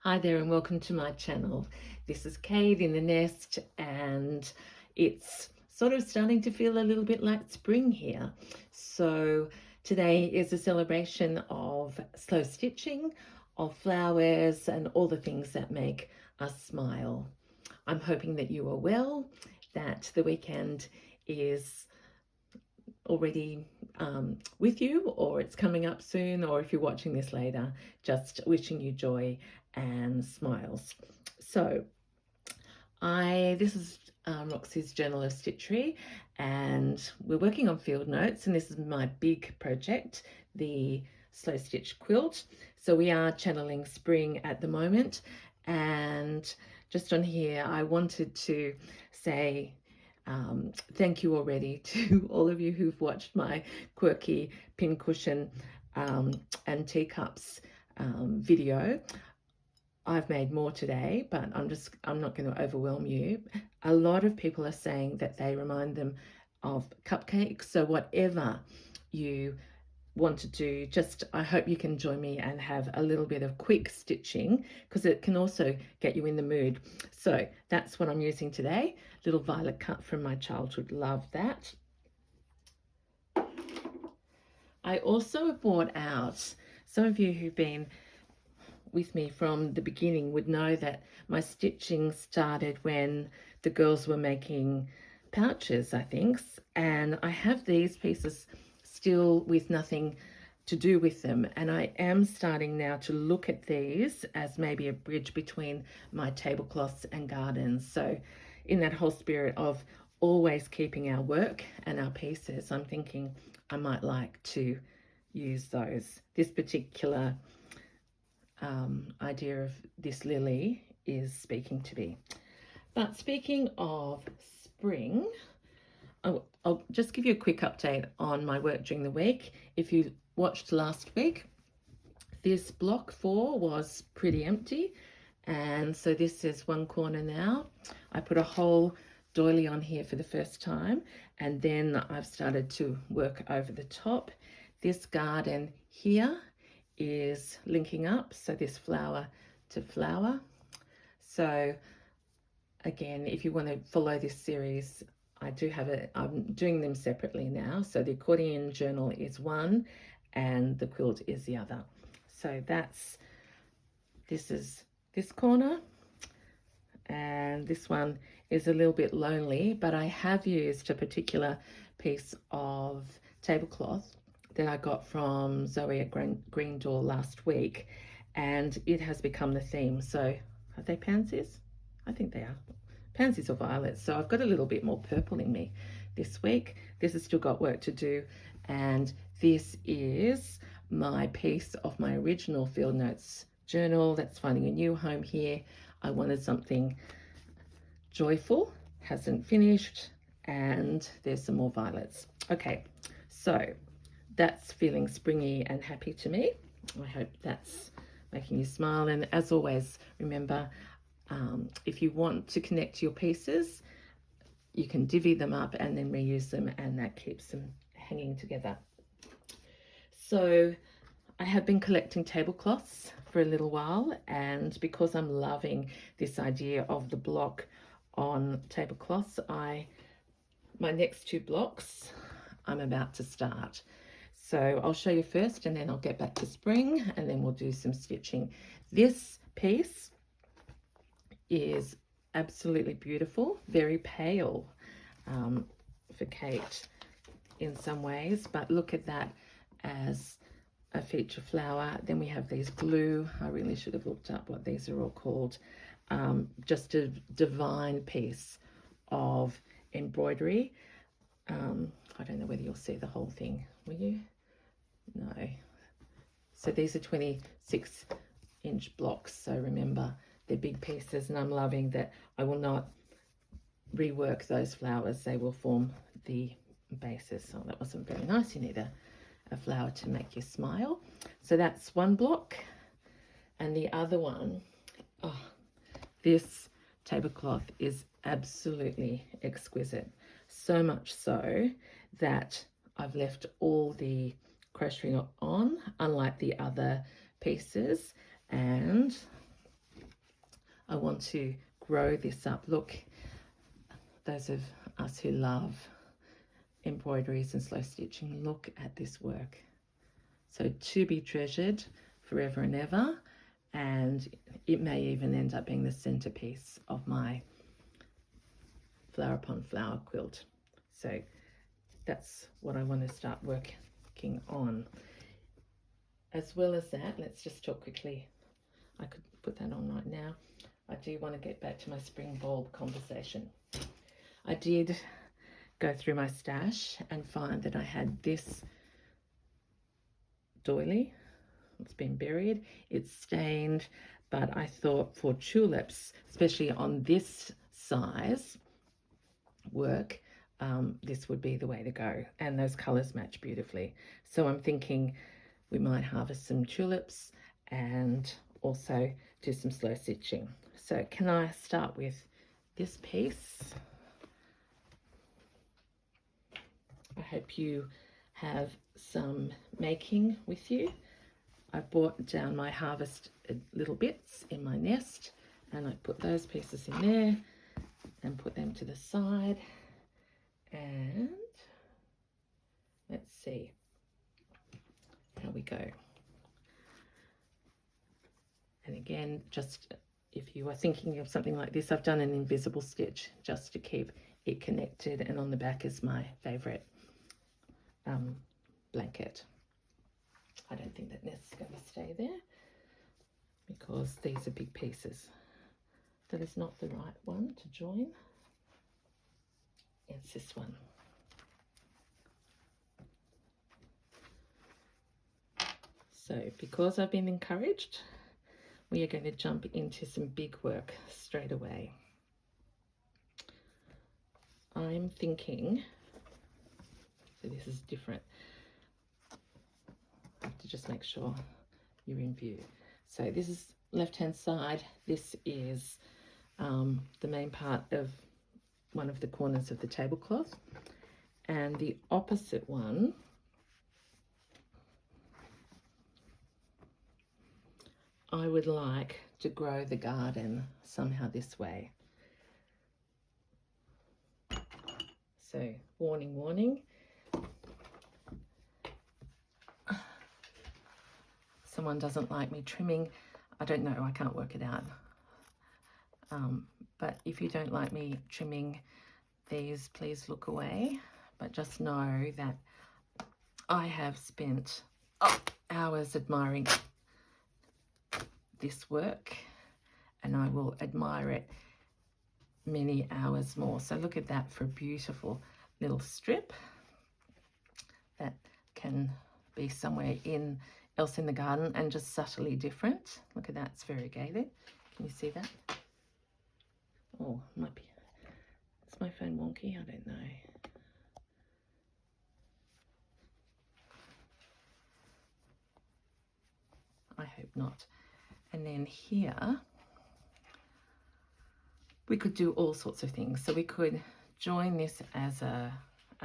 Hi there and welcome to my channel. This is Kate in the nest and it's sort of starting to feel a little bit like spring here. So today is a celebration of slow stitching, of flowers and all the things that make us smile. I'm hoping that you are well, that the weekend is already with you, or it's coming up soon, or if you're watching this later, just wishing you joy and smiles. So this is Roxy's Journal of Stitchery, and we're working on field notes, and this is my big project, the slow stitch quilt. So we are channeling spring at the moment, and just on here I wanted to say thank you already to all of you who've watched my quirky pincushion and teacups video. I've made more today, but I'm not going to overwhelm you. A lot of people are saying that they remind them of cupcakes. So whatever you want to do, just I hope you can join me and have a little bit of quick stitching, because it can also get you in the mood. So that's what I'm using today. Little violet cut from my childhood, love that. I also bought out, some of you who've been with me from the beginning would know that my stitching started when the girls were making pouches, I think, and I have these pieces still with nothing to do with them, and I am starting now to look at these as maybe a bridge between my tablecloths and gardens. So in that whole spirit of always keeping our work and our pieces, I'm thinking I might like to use those. This particular idea of this lily is speaking to me. But speaking of spring, I'll just give you a quick update on my work during the week. If you watched last week, this block 4 was pretty empty, and so this is one corner now. I put a whole doily on here for the first time, and then I've started to work over the top. This garden here is linking up, so this flower to flower. So again, if you want to follow this series, I'm doing them separately now. So the accordion journal is one and the quilt is the other. So this is this corner, and this one is a little bit lonely, but I have used a particular piece of tablecloth that I got from Zoe at Green Door last week, and it has become the theme. So are they pansies? I think they are. Pansies or violets. So I've got a little bit more purple in me this week. This has still got work to do, and this is my piece of my original field notes journal that's finding a new home here. I wanted something joyful, hasn't finished, and there's some more violets. Okay, so that's feeling springy and happy to me. I hope that's making you smile. And as always, remember, if you want to connect your pieces, you can divvy them up and then reuse them, and that keeps them hanging together. So I have been collecting tablecloths for a little while, and because I'm loving this idea of the block on tablecloths, my next 2 blocks I'm about to start. So I'll show you first, and then I'll get back to spring, and then we'll do some stitching. This piece is absolutely beautiful, very pale for Kate in some ways, but look at that as a feature flower. Then we have these blue, I really should have looked up what these are all called, just a divine piece of embroidery. I don't know whether you'll see the whole thing, will you? No. So these are 26-inch blocks, so remember they're big pieces, and I'm loving that I will not rework those flowers. They will form the basis. Oh, that wasn't very nice. You need a flower to make you smile. So that's one block, and the other one, oh, this tablecloth is absolutely exquisite. So much so that I've left all the crocheting on, unlike the other pieces, and I want to grow this up. Look, those of us who love embroideries and slow stitching, look at this work. So to be treasured forever and ever, and it may even end up being the centerpiece of my flower upon flower quilt. So that's what I want to start working on. As well as that, let's just talk quickly. I could put that on right now. I do want to get back to my spring bulb conversation. I did go through my stash and find that I had this doily. It's been buried, it's stained, but I thought for tulips, especially on this size work, this would be the way to go, and those colors match beautifully. So I'm thinking we might harvest some tulips and also do some slow stitching. So can I start with this piece? I hope you have some making with you. I brought down my harvest little bits in my nest, and I put those pieces in there and put them to the side. And let's see how we go. And again, just if you are thinking of something like this, I've done an invisible stitch just to keep it connected, and on the back is my favorite blanket. I don't think that net's going to stay there because these are big pieces. That is not the right one to join. It's this one. So because I've been encouraged, we are going to jump into some big work straight away. I'm thinking, so this is different. I have to just make sure you're in view. So this is left-hand side. This is the main part of one of the corners of the tablecloth, and the opposite one I would like to grow the garden somehow this way. So warning, warning. Someone doesn't like me trimming. I don't know, I can't work it out. But if you don't like me trimming these, please look away. But just know that I have spent hours admiring this work, and I will admire it many hours more. So look at that for a beautiful little strip that can be somewhere else in the garden and just subtly different. Look at that, it's variegated. Can you see that? Oh, might be. Is my phone wonky? I don't know. I hope not. And then here, we could do all sorts of things. So we could join this as a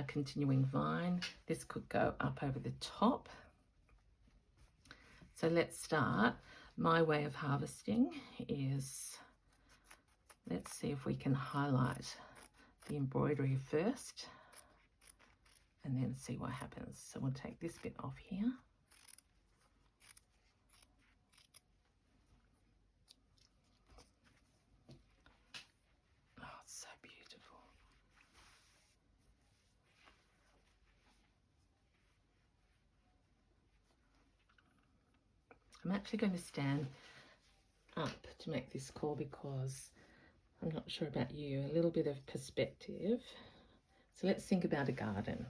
continuing vine. This could go up over the top. So let's start. My way of harvesting is, let's see if we can highlight the embroidery first and then see what happens. So we'll take this bit off here. Oh, it's so beautiful. I'm actually going to stand up to make this call because I'm not sure about you, a little bit of perspective. So let's think about a garden.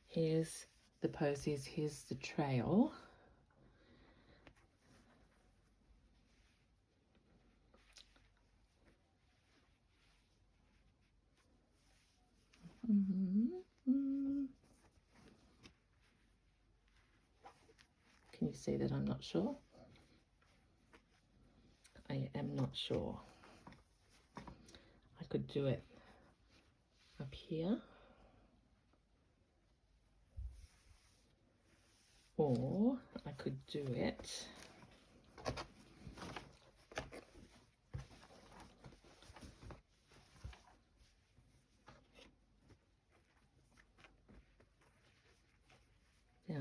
Here's the posies, here's the trail. Can you see that I'm not sure? I am not sure. I could do it up here, or I could do it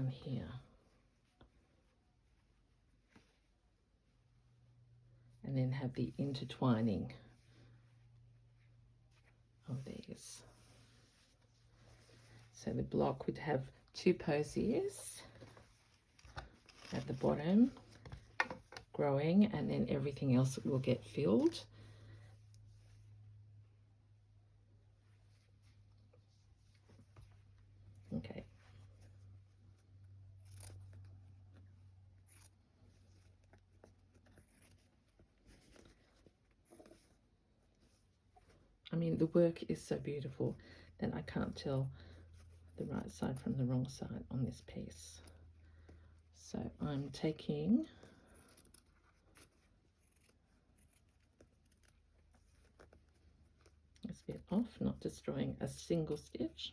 down here. And then have the intertwining of these. So the block would have 2 posies at the bottom growing, and then everything else will get filled. Okay. I mean, the work is so beautiful that I can't tell the right side from the wrong side on this piece. So I'm taking this bit off, not destroying a single stitch.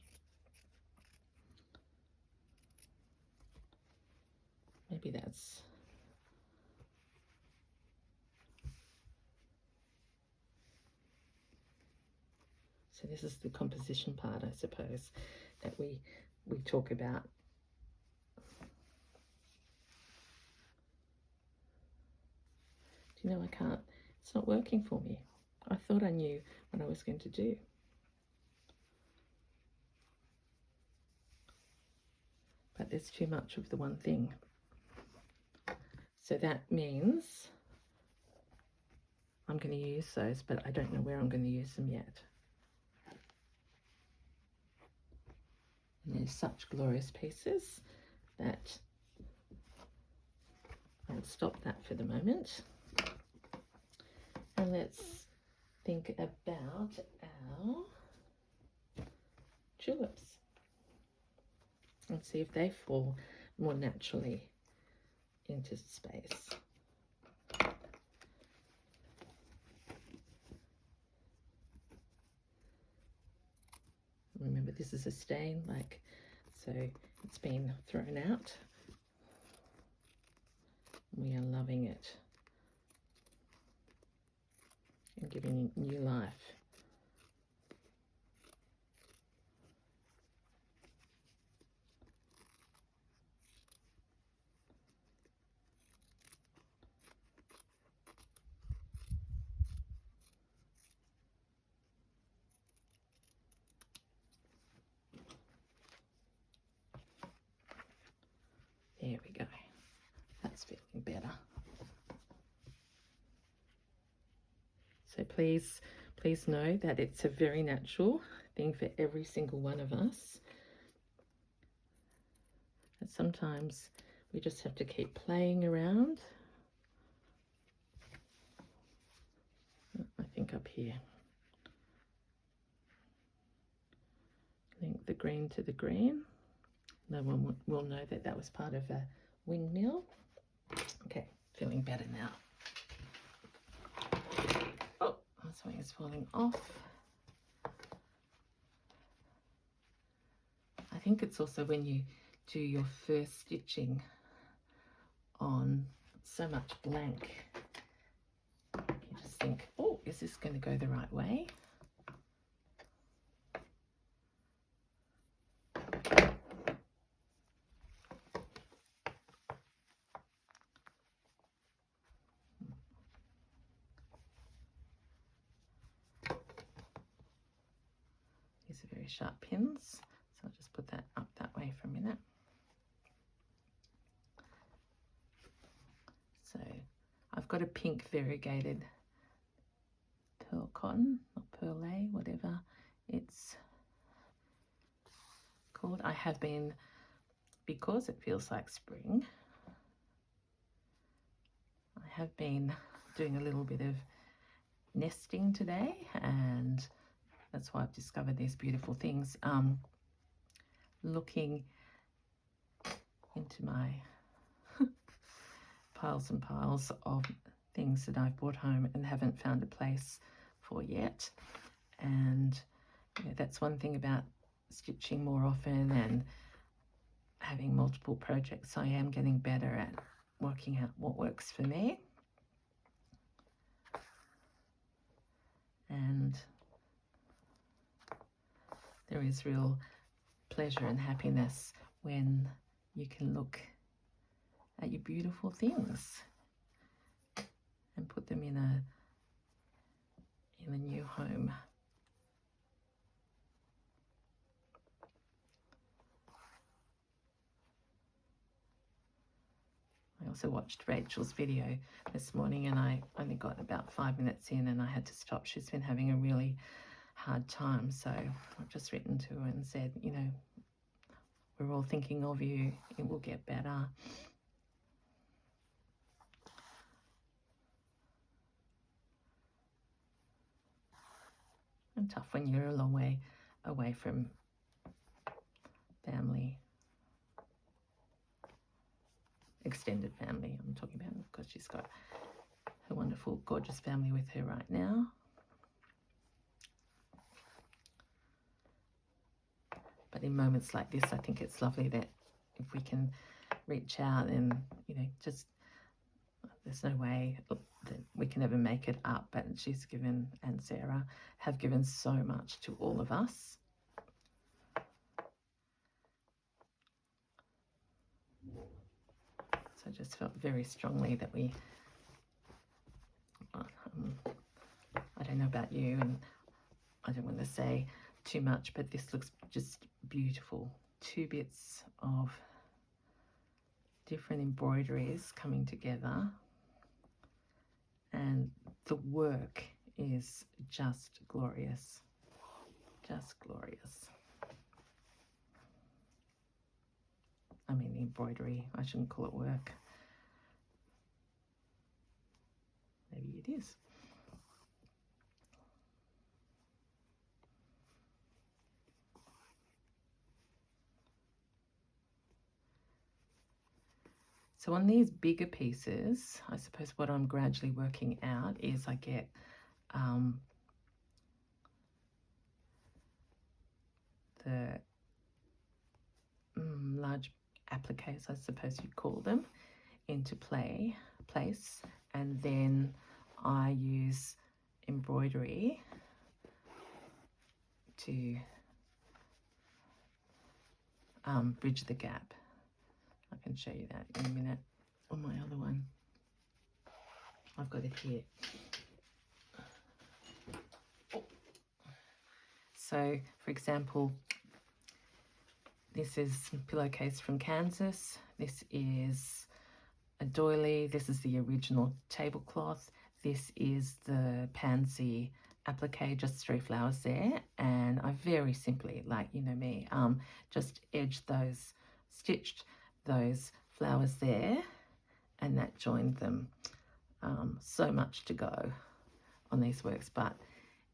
Maybe that's so this is the composition part, I suppose, that we talk about. Do you know, I can't, it's not working for me. I thought I knew what I was going to do. But there's too much of the one thing. So that means I'm going to use those, but I don't know where I'm going to use them yet. And there's such glorious pieces that I'll stop that for the moment. And let's think about our tulips and see if they fall more naturally into space. Remember, this is a stain, so it's been thrown out. We are loving it and giving it new life. There we go. That's feeling better. So please know that it's a very natural thing for every single one of us. And sometimes we just have to keep playing around. I think up here. Link the green to the green. No one will know that that was part of a windmill. Okay, feeling better now. Oh, something is falling off. I think it's also when you do your first stitching on so much blank, you just think, oh, is this going to go the right way? These are very sharp pins, so I'll just put that up that way for a minute. So I've got a pink variegated pearl cotton, or perle, whatever it's called. I have been, because it feels like spring, I have been doing a little bit of nesting today, and that's why I've discovered these beautiful things. Looking into my piles and piles of things that I've brought home and haven't found a place for yet. And you know, that's one thing about stitching more often and having multiple projects. I am getting better at working out what works for me. And there is real pleasure and happiness when you can look at your beautiful things and put them in a new home. I also watched Rachel's video this morning, and I only got about 5 minutes in and I had to stop. She's been having a really hard time, so I've just written to her and said, you know, we're all thinking of you, it will get better. And tough when you're a long way away from family, extended family I'm talking about, because she's got her wonderful, gorgeous family with her right now. But in moments like this, I think it's lovely that if we can reach out and, you know, just, there's no way that we can ever make it up, but she's given, and Sarah have given so much to all of us. So I just felt very strongly that we, I don't know about you, and I don't want to say too much, but this looks just beautiful. 2 bits of different embroideries coming together, and the work is just glorious, just glorious. I mean, embroidery, I shouldn't call it work. Maybe it is. So on these bigger pieces, I suppose what I'm gradually working out is I get the large appliques, I suppose you'd call them, into place, and then I use embroidery to bridge the gap. I can show you that in a minute on my other one. I've got it here. So, for example, this is a pillowcase from Kansas. This is a doily. This is the original tablecloth. This is the pansy applique, just 3 flowers there. And I very simply, like, you know me, just stitched those flowers there, and that joined them. So much to go on these works, but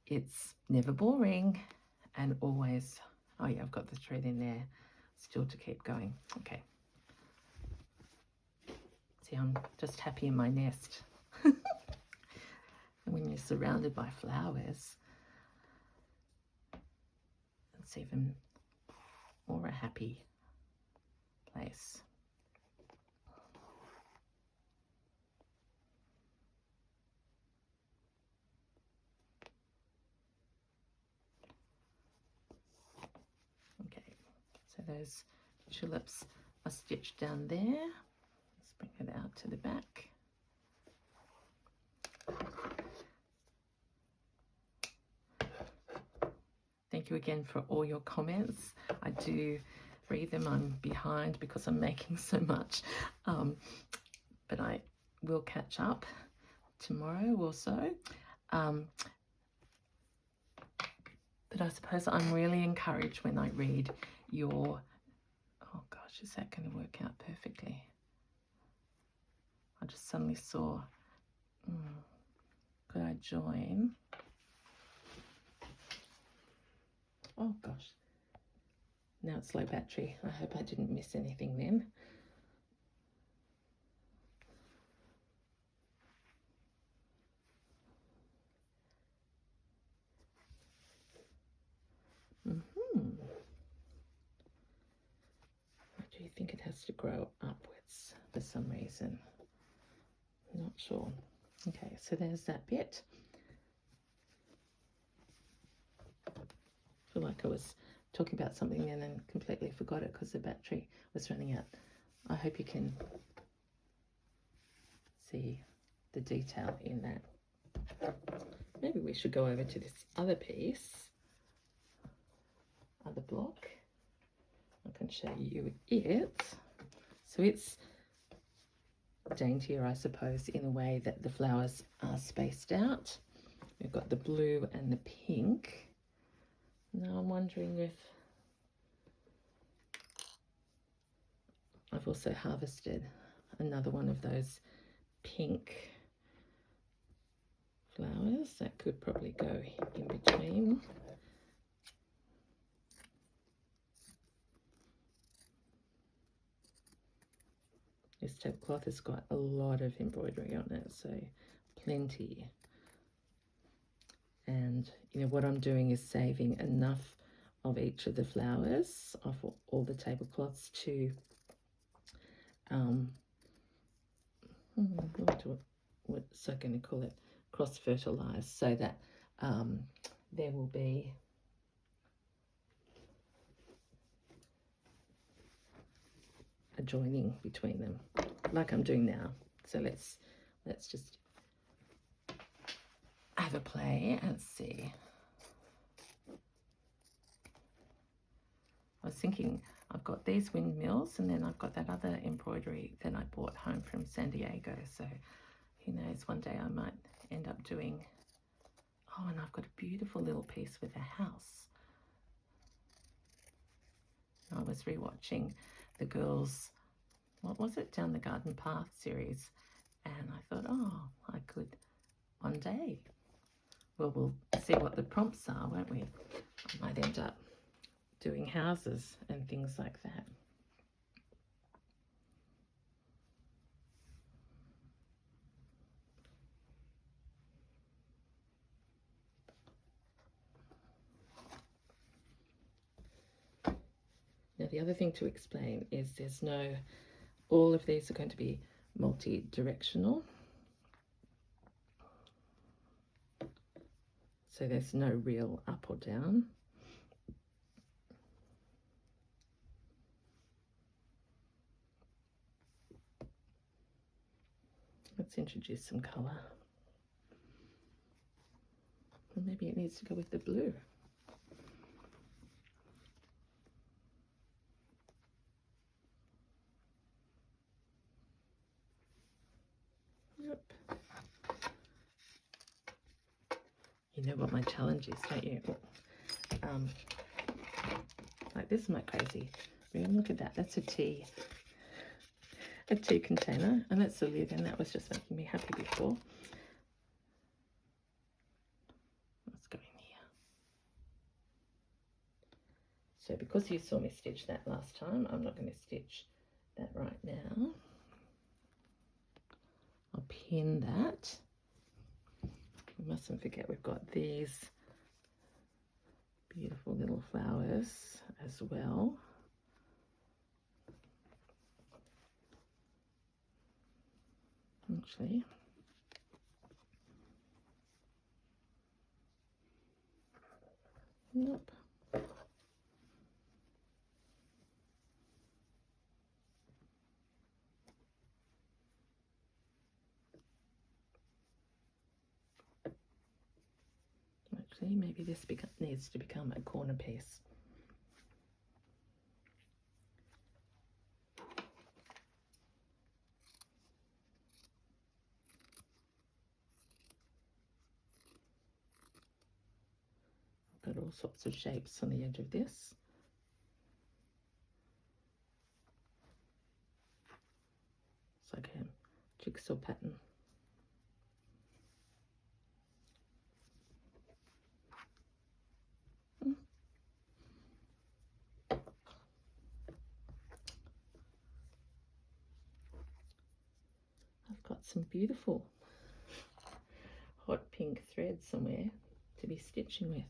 it's never boring, and always, oh yeah, I've got the thread in there still to keep going. Okay. See, I'm just happy in my nest. And when you're surrounded by flowers, it's even more a happy place. Okay, so those tulips are stitched down there. Let's bring it out to the back. Thank you again for all your comments. I do read them. I'm behind because I'm making so much, but I will catch up tomorrow or so. But I suppose I'm really encouraged when I read your, oh gosh, is that going to work out perfectly? I just suddenly saw, could I join? Oh gosh, now it's low battery. I hope I didn't miss anything then. I do think it has to grow upwards for some reason. Not sure. Okay, so there's that bit. I feel like I was talking about something and then completely forgot it because the battery was running out. I hope you can see the detail in that. Maybe we should go over to this other piece, other block. I can show you it. So it's daintier, I suppose, in a way that the flowers are spaced out. We've got the blue and the pink. Now I'm wondering if I've also harvested another one of those pink flowers that could probably go in between. This tablecloth has got a lot of embroidery on it, so plenty. And you know what I'm doing is saving enough of each of the flowers off all the tablecloths to what's I going to call it, cross fertilize, so that there will be a joining between them, like I'm doing now. So let's just have a play and see. I was thinking I've got these windmills and then I've got that other embroidery that I brought home from San Diego. So who knows, one day I might end up doing, oh, and I've got a beautiful little piece with a house. I was rewatching the girls, what was it, Down the Garden Path series, and I thought, oh, I could one day. Well, we'll see what the prompts are, won't we? I might end up doing houses and things like that. Now, the other thing to explain is there's no, all of these are going to be multi-directional. So there's no real up or down. Let's introduce some colour. Or maybe it needs to go with the blue. Yep. You know what my challenge is, don't you? Like this is my crazy. Look at that. That's a tea container, and that's the lid, and that was just making me happy before. Let's go in here. So because you saw me stitch that last time, I'm not going to stitch that right now. I'll pin that. We mustn't forget we've got these beautiful little flowers as well. Actually, nope. Actually, maybe this needs to become a corner piece. Got all sorts of shapes on the edge of this. It's like a jigsaw pattern. I've got some beautiful hot pink thread somewhere to be stitching with.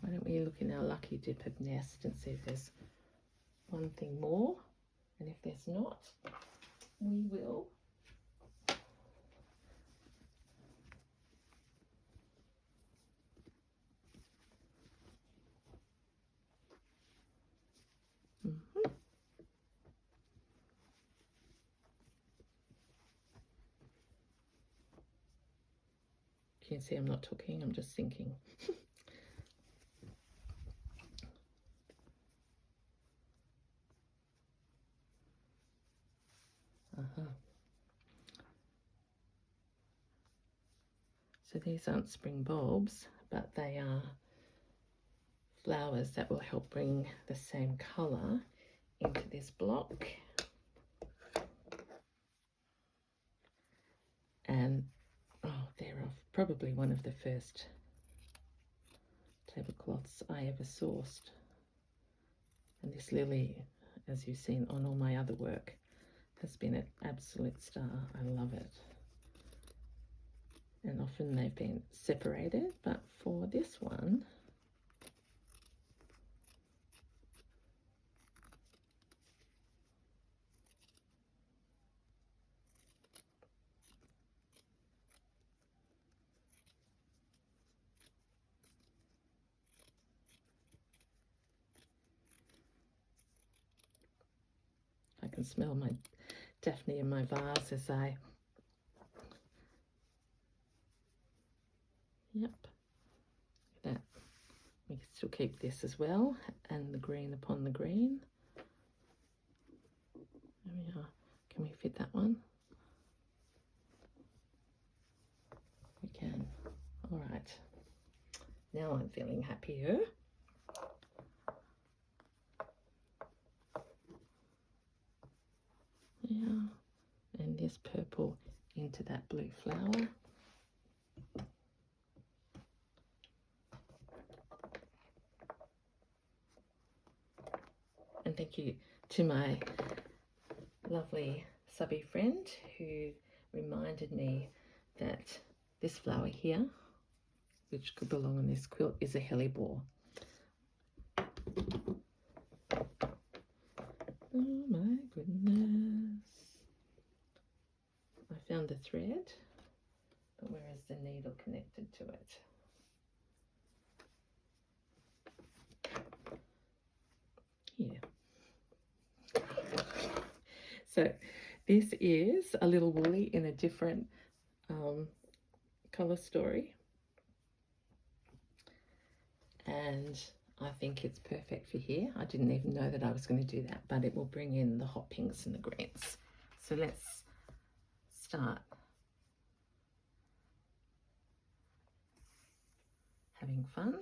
Why don't we look in our lucky dip of nest and see if there's one thing more, and if there's not, we will You can see I'm not talking, I'm just thinking. So these aren't spring bulbs, but they are flowers that will help bring the same colour into this block. And they're probably one of the first tablecloths I ever sourced. And this lily, as you've seen on all my other work, has been an absolute star. I love it. And often they've been separated, but for this one, I can smell my Daphne in my vase as I, yep, that. We can still keep this as well, and the green upon the green. There we are. Can we fit that one? We can. All right. Now I'm feeling happier. Yeah, and this purple into that blue flower. And thank you to my lovely subby friend who reminded me that this flower here, which could belong on this quilt, is a hellebore. Oh my goodness. I found the thread, but where is the needle connected to it? Here. So this is a little woolly in a different colour story. And I think it's perfect for here. I didn't even know that I was going to do that, but it will bring in the hot pinks and the greens. So let's start having fun.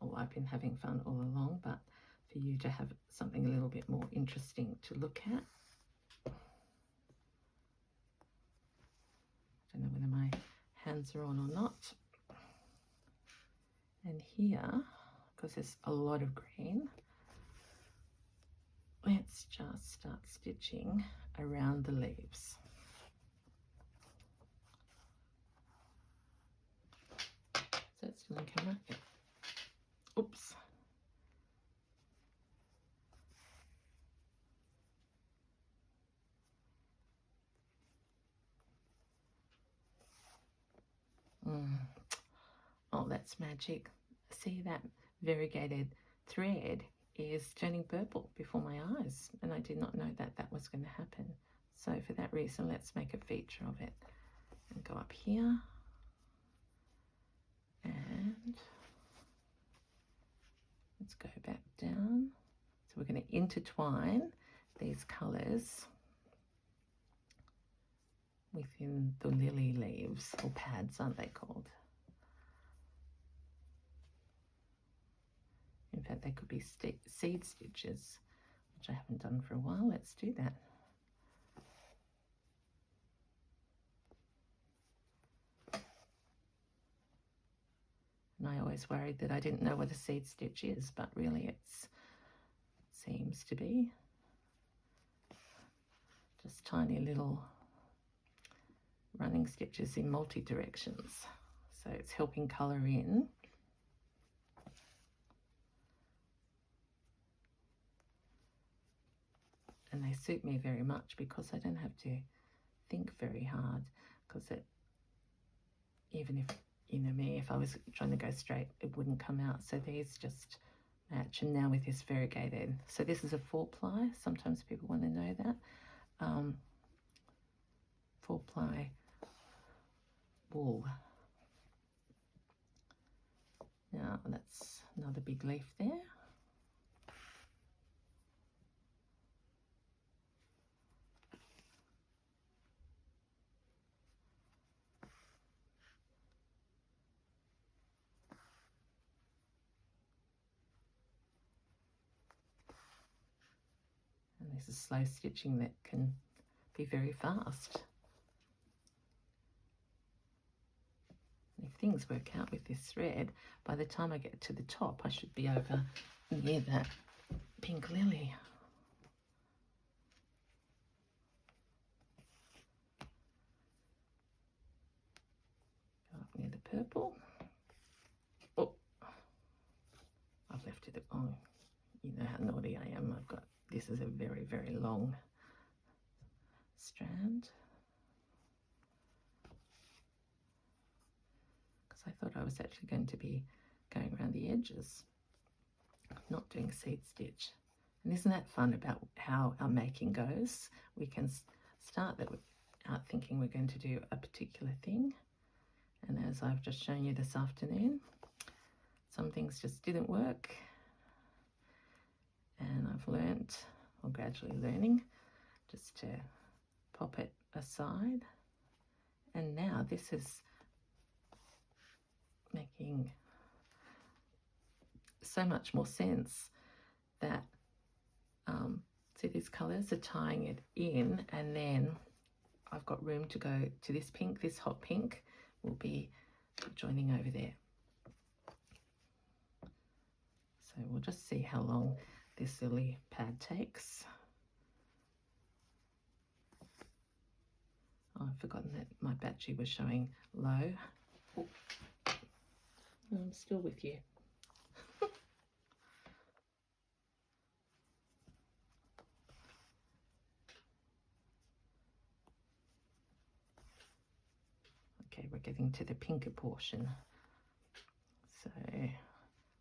Oh, I've been having fun all along, but for you to have something a little bit more interesting to look at. I don't know whether my hands are on or not. And here, because there's a lot of green, let's just start stitching around the leaves. So it's still in camera. Yeah. Oops. Oh, that's magic. See, that variegated thread is turning purple before my eyes, and I did not know that that was going to happen. So for that reason, let's make a feature of it and go up here and let's go back down. So we're going to intertwine these colours within the lily leaves, or pads, aren't they called? In fact, they could be seed stitches, which I haven't done for a while. Let's do that. And I always worried that I didn't know what a seed stitch is, but really it seems to be just tiny little running stitches in multi directions. So it's helping colour in. And they suit me very much because I don't have to think very hard, because even if, you know me, if I was trying to go straight, it wouldn't come out. So these just match. And now with this variegated, so this is a 4-ply. Sometimes people want to know that. 4-ply wool. Now that's another big leaf there. And this is slow stitching that can be very fast. If things work out with this thread, by the time I get to the top, I should be over near that pink lily. Go up near the purple. Oh, I've left it. Oh, you know how naughty I am. This is a very, very long strand. I thought I was actually going to be going around the edges, not doing seed stitch. And isn't that fun about how our making goes? We can start that without thinking we're going to do a particular thing. And as I've just shown you this afternoon, some things just didn't work. And I've learnt, or gradually learning, just to pop it aside. And now this is making so much more sense that see, these colours are tying it in, and then I've got room to go to this pink. This hot pink will be joining over there. So we'll just see how long this lily pad takes. Oh, I've forgotten that my battery was showing low. Oh. I'm still with you. Okay, we're getting to the pinker portion. So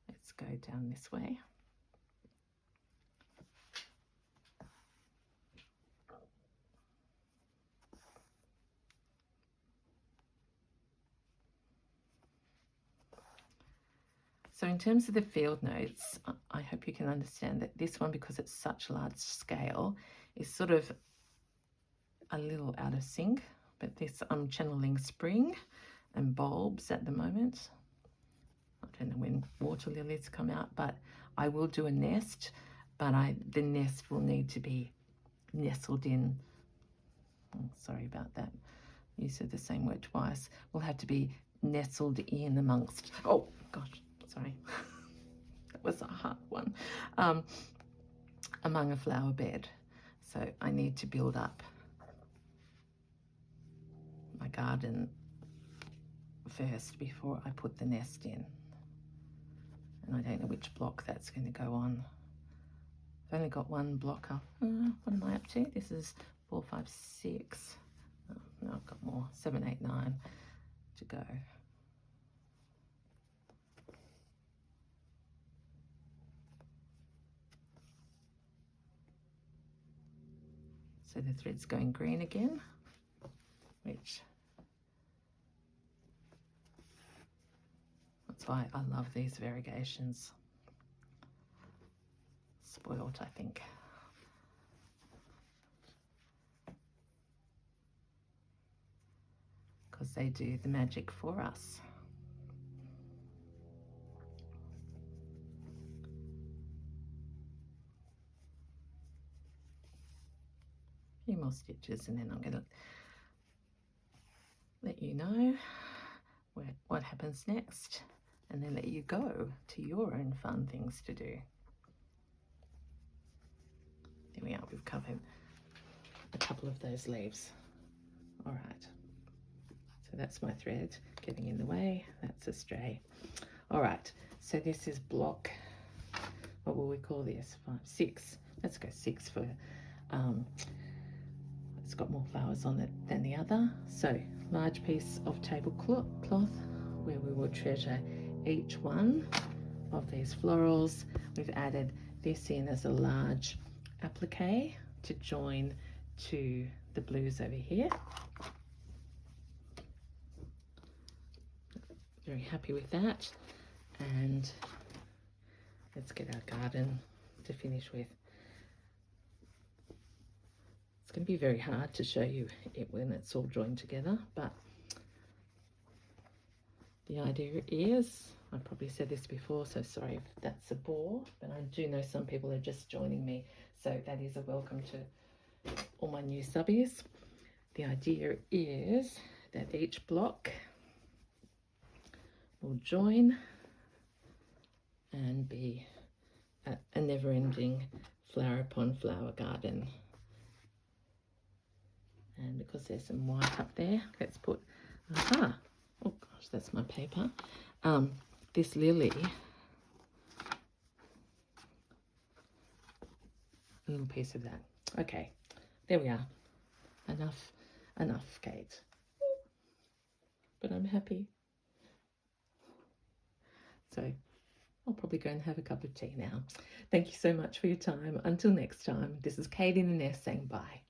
let's go down this way. So in terms of the field notes, I hope you can understand that this one, because it's such large scale, is sort of a little out of sync. But this, I'm channeling spring and bulbs at the moment. I don't know when water lilies come out, but I will do a nest, but the nest will need to be nestled in. Oh, sorry about that. You said the same word twice. Will have to be nestled in amongst, oh gosh, sorry. That was a hard one. Among a flower bed. So I need to build up my garden first before I put the nest in. And I don't know which block that's going to go on. I've only got one block up. What am I up to? This is 4, 5, 6. Oh, no, I've got more. 7, 8, 9 to go. So the thread's going green again, which that's why I love these variegations. Spoiled, I think. Because they do the magic for us. A few more stitches and then I'm going to let you know what happens next, and then let you go to your own fun things to do. There we are, we've covered a couple of those leaves. All right, so that's my thread getting in the way. That's a stray. All right, so this is block, what will we call this? 5, 6. Let's go 6 for, it's got more flowers on it than the other. So large piece of tablecloth where we will treasure each one of these florals. We've added this in as a large applique to join to the blues over here. Very happy with that. And let's get our garden to finish with. It's going to be very hard to show you it when it's all joined together, but the idea is, I probably said this before, so sorry if that's a bore, but I do know some people are just joining me, so that is a welcome to all my new subbies. The idea is that each block will join and be a never-ending flower upon flower garden. And because there's some white up there, let's put, oh gosh, that's my paper. This lily, a little piece of that. Okay, there we are. Enough, Kate. But I'm happy. So I'll probably go and have a cup of tea now. Thank you so much for your time. Until next time, this is Kate in the Nest saying bye.